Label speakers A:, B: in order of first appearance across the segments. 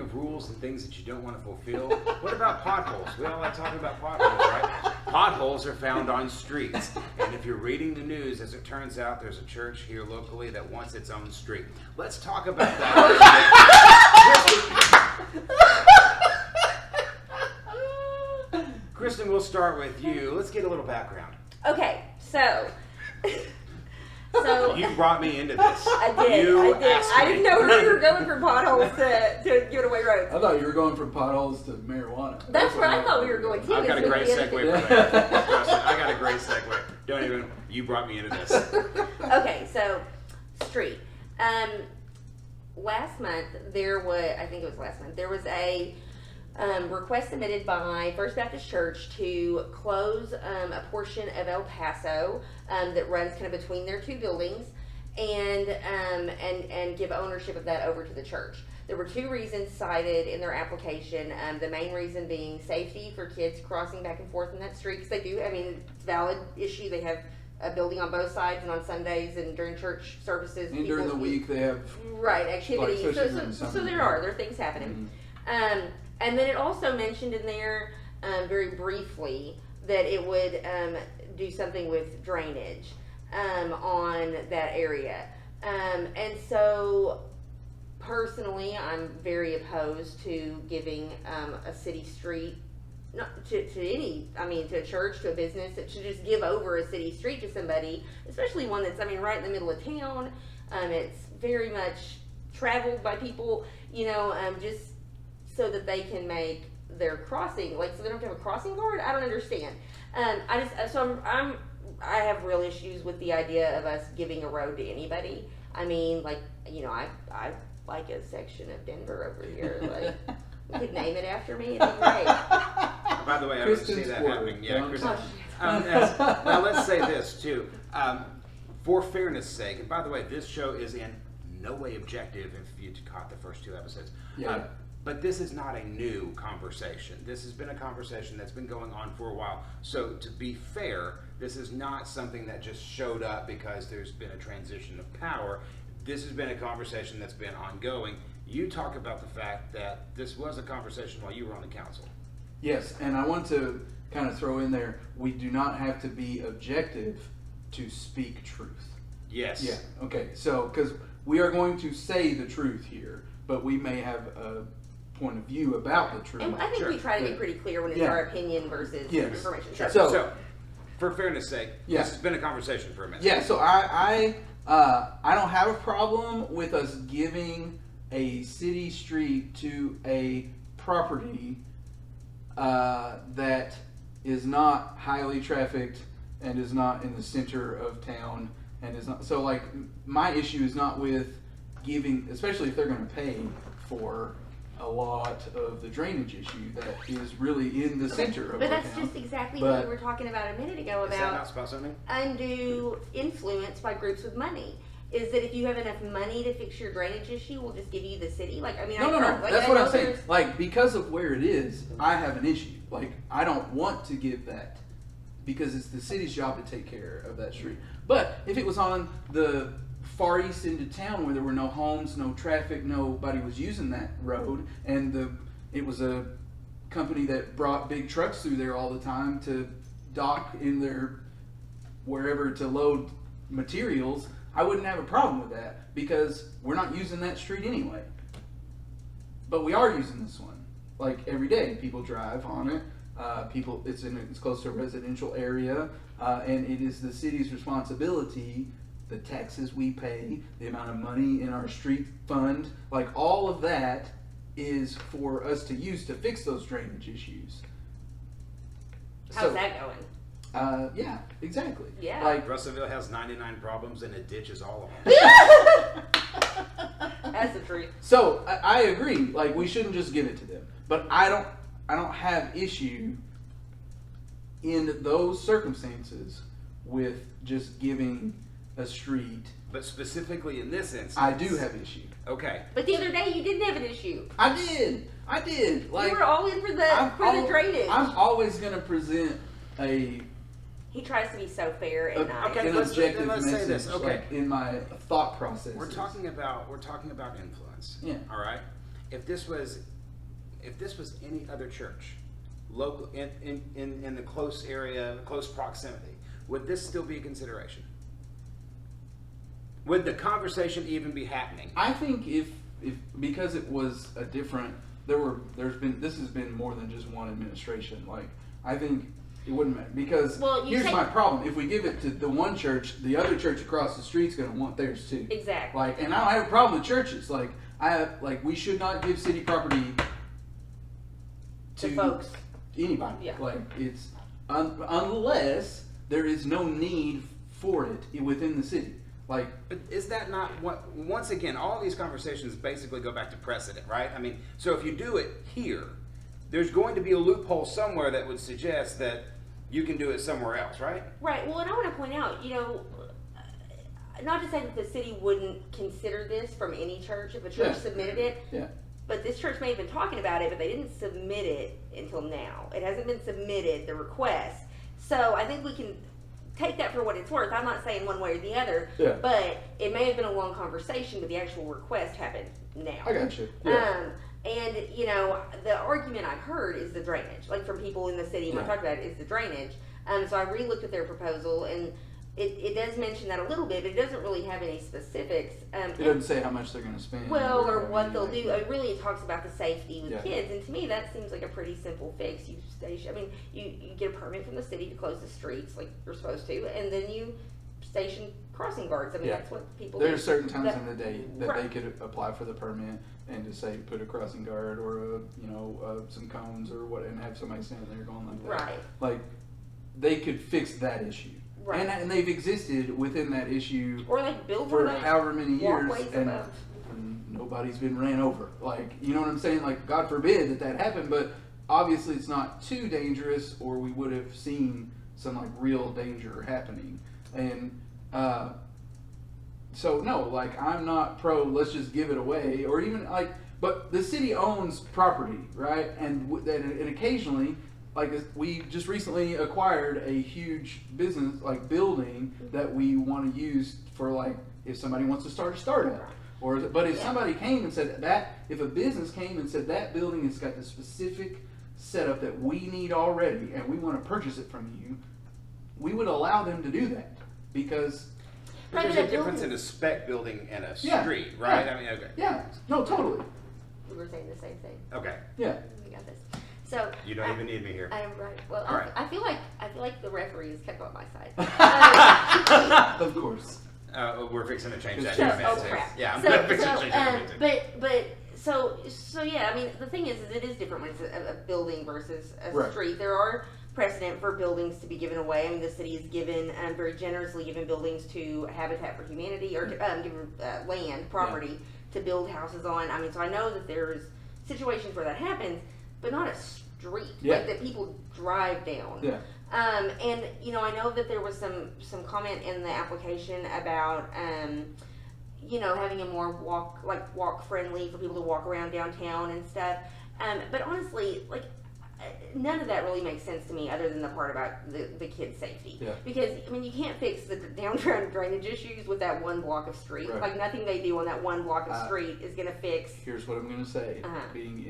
A: of rules and things that you don't want to fulfill, what about potholes? We all like talking about potholes, right? Potholes are found on streets. And if you're reading the news, as it turns out, there's a church here locally that wants its own street. Let's talk about that. Kristen, we'll start with you. Let's get a little background.
B: Okay, so
A: You brought me into this.
B: I did. I didn't know where you were going from potholes to give away roads.
C: I thought you were going from potholes to marijuana.
B: That's where I thought we were going too.
A: I've got a great segue for that. I got a great segue. Don't even. You brought me into this.
B: Okay, so street. Last month there was, I think it was last month, there was a request submitted by First Baptist Church to close a portion of El Paso that runs kind of between their two buildings, and give ownership of that over to the church. There were two reasons cited in their application. The main reason being safety for kids crossing back and forth in that street, because they do. I mean, it's a valid issue. They have a building on both sides, and on Sundays and during church services.
C: And during the week they have
B: activities.
C: Like
B: so there are things happening. Mm-hmm. And then it also mentioned in there very briefly that it would do something with drainage on that area. And so personally, I'm very opposed to giving a city street to a church, to a business, that should just give over a city street to somebody, especially one that's, right in the middle of town. It's very much traveled by people, just so that they can make their crossing, so they don't have a crossing guard. I don't understand. I have real issues with the idea of us giving a road to anybody. I like a section of Denver over here. You could name it after me. It'd be great.
A: By the way, I don't see that happening. Yeah, Kristen. Now let's say this too, for fairness' sake. And by the way, this show is in no way objective. If you caught the first two episodes, but this is not a new conversation. This has been a conversation that's been going on for a while. So to be fair, this is not something that just showed up because there's been a transition of power. This has been a conversation that's been ongoing. You talk about the fact that this was a conversation while you were on the council.
C: Yes, and I want to kind of throw in there, we do not have to be objective to speak truth.
A: Yes.
C: Yeah, okay, so, because we are going to say the truth here, but we may have a point of view about the truth.
B: And I think we try to be pretty clear when it's our opinion versus information.
A: Sure. So, for fairness' sake, this has been a conversation for a minute.
C: Yeah, so I don't have a problem with us giving a city street to a property that is not highly trafficked and is not in the center of town and is not. So my issue is not with giving, especially if they're going to pay for a lot of the drainage issue that is really in the center of
B: But
C: our
B: that's
C: town.
B: just exactly what we were talking about a minute ago
A: Is that
B: about
A: not about something?
B: undue influence by groups with money. Is that if you have enough money to fix your drainage issue, we'll just give you the city?
C: No. That's what I'm saying. Because of where it is, I have an issue. I don't want to give that because it's the city's job to take care of that street. But if it was on the far east end of town where there were no homes, no traffic, nobody was using that road, and it was a company that brought big trucks through there all the time to dock in their wherever to load materials, I wouldn't have a problem with that because we're not using that street anyway. But we are using this one. Every day, people drive on it. It's close to a residential area, and it is the city's responsibility. The taxes we pay, the amount of money in our street fund, all of that is for us to use to fix those drainage issues.
B: How's that going?
C: Yeah, exactly.
B: Yeah.
A: Russellville has 99 problems and it ditches all of them.
B: That's the truth.
C: So I agree. We shouldn't just give it to them. But I don't have issue in those circumstances with just giving a street.
A: But specifically in this instance,
C: I do have issue.
A: Okay.
B: But the other day you didn't have an issue.
C: I did.
B: You were all in for the drainage.
C: I'm always going to present a.
B: He tries to be so fair and nice.
A: Okay, let's say this. Okay.
C: In my thought process.
A: We're talking about influence.
C: Yeah.
A: All right. If this was if this was any other church, local in the close area, close proximity, would this still be a consideration? Would the conversation even be happening?
C: I think if because it was a different, this has been more than just one administration. Like, I think it wouldn't matter, because here's my problem: if we give it to the one church, the other church across the street's going to want theirs too.
B: Exactly.
C: Like, and I don't have a problem with churches. Like, we should not give city property to
B: folks.
C: Anybody.
B: Yeah.
C: Like, it's unless there is no need for it within the city. Like,
A: but is that not what? Once again, all these conversations basically go back to precedent, right? I mean, so if you do it here, there's going to be a loophole somewhere that would suggest that you can do it somewhere else, right?
B: Right. Well, and I want to point out, not to say that the city wouldn't consider this from any church if a church submitted it.
C: Yeah.
B: But this church may have been talking about it, but they didn't submit it until now. It hasn't been submitted, the request. So I think we can take that for what it's worth. I'm not saying one way or the other, but it may have been a long conversation, but the actual request happened now.
C: I got you. Yeah.
B: And, the argument I've heard is the drainage. Like, from people in the city, when I talked about it, is the drainage. So I re-looked at their proposal, and it does mention that a little bit, but it doesn't really have any specifics.
C: It doesn't say how much they're going to spend.
B: Well, or what they'll do. Really, it talks about the safety with kids, and to me, that seems like a pretty simple fix. You get a permit from the city to close the streets, like you're supposed to, and then you station crossing guards. I mean, that's what people do.
C: There are certain times in the day that they could apply for the permit and just say put a crossing guard or some cones or what, and have somebody standing there going like that.
B: Right.
C: Like, they could fix that issue.
B: Right.
C: And they've existed within that issue
B: or like build
C: for however many years, and
B: above.
C: nobody's been ran over. Like, you know what I'm saying? Like, God forbid that happened, but obviously it's not too dangerous, or we would have seen some like real danger happening. And so no, like, I'm not pro let's just give it away, or even like, but the city owns property, right? And occasionally, like, we just recently acquired a huge business, like, building that we want to use for, like, if somebody wants to start a startup. But if somebody came and said if a business came and said that building has got the specific setup that we need already and we want to purchase it from you, we would allow them to do that, because
A: there's a difference in a spec building and a street, right?
C: Yeah.
A: I mean, okay.
C: Yeah, no, totally.
B: We were saying the same thing.
A: Okay.
C: Yeah.
B: We got this. So
A: you don't even need me here.
B: I am right. Well,
A: right.
B: I feel like the referee is kept on my side.
C: Of course.
A: We're fixing to change that.
B: Crap.
A: Yeah, I'm fixing to change that.
B: So yeah, I mean, the thing is it is different when it's a building versus a
C: Right.
B: street. There are precedent for buildings to be given away. I mean, the city has given very generously given buildings to Habitat for Humanity, or given land, property to build houses on. I mean, so I know that there's situations where that happens, but not a street like that people drive down.
C: Yeah.
B: And I know that there was some comment in the application about having a more walk friendly for people to walk around downtown and stuff. But honestly, like, none of that really makes sense to me, other than the part about the kids' safety.
C: Yeah.
B: Because I mean, you can't fix the downtown drainage issues with that one block of street.
C: Right.
B: Like, nothing they do on that one block of street is going to fix.
C: Here's what I'm going to say. Being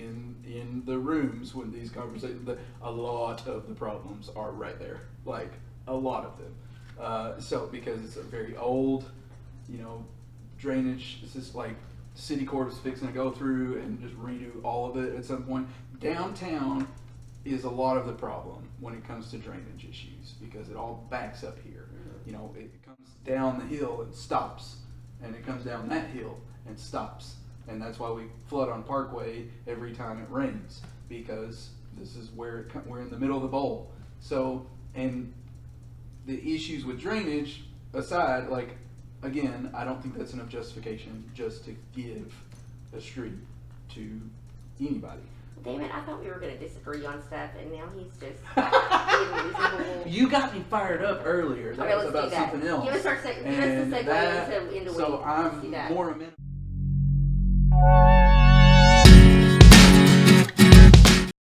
C: in the rooms when these conversations, a lot of the problems are right there. Like, a lot of them. So because it's a very old, drainage. It's just like city court is fixing to go through and just redo all of it at some point. Downtown is a lot of the problem when it comes to drainage issues, because it all backs up here. It comes down the hill and stops, and it comes down that hill and stops, and that's why we flood on Parkway every time it rains, because this is where we're in the middle of the bowl. So, and the issues with drainage aside, like, again, I don't think that's enough justification just to give a street to anybody.
B: Damn it, I thought we were going to disagree on stuff, and now he's just being reasonable.
C: You got me fired up earlier. That was about something else.
B: Give us the segue into
C: So
B: weed.
C: I'm more amenable.